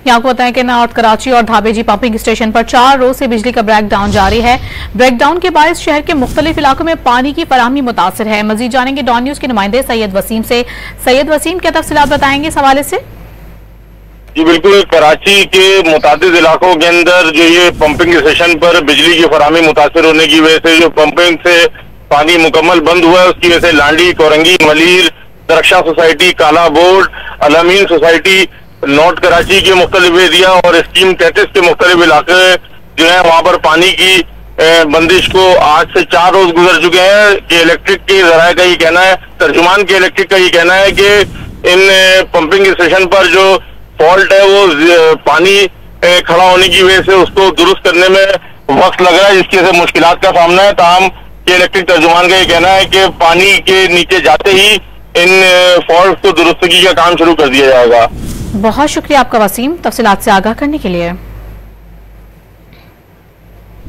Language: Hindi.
यहाँ को बताएं कि नॉर्थ कराची और धाबेजी पंपिंग स्टेशन पर 4 रोज से बिजली का ब्रेकडाउन जारी है। ब्रेकडाउन के बायस शहर के मुख्तलिफ इलाकों में पानी की फराहमी मुतासिर है। मजीद जानेंगे डॉन न्यूज के नुमाइंदे सैयद वसीम से। सैयद वसीम, क्या तफसीलात बताएंगे इस हवाले से? जी बिल्कुल, कराची के मुतादिद इलाकों के अंदर जो ये पंपिंग स्टेशन पर बिजली की फराहमी मुतासिर होने की वजह से जो पंपिंग से पानी मुकम्मल बंद हुआ है, उसकी वजह से लांडी, कोरंगी, मलीर, दरख्शा सोसाइटी, काला board, Alamin society, north Karachi के मुख्तलिफ एरिया और स्कीम 33 के मुख्तलिफ इलाके जो है वहां पर पानी की बंदिश को आज से 4 रोज गुजर चुके हैं। कि इलेक्ट्रिक के जराये का ये कहना है, तर्जुमान के इलेक्ट्रिक का ये कहना है कि इन पंपिंग स्टेशन पर जो फॉल्ट है वो पानी खड़ा होने की वजह से उसको दुरुस्त करने में वक्त लग रहा है, जिसकी वजह से मुश्किलात का सामना है। ताहम के इलेक्ट्रिक तर्जुमान का ये कहना है कि पानी के नीचे जाते ही इन फॉल्ट को दुरुस्तगी का काम शुरू कर दिया जाएगा। बहुत शुक्रिया आपका वसीम, तफसीलात से आगाह करने के लिए।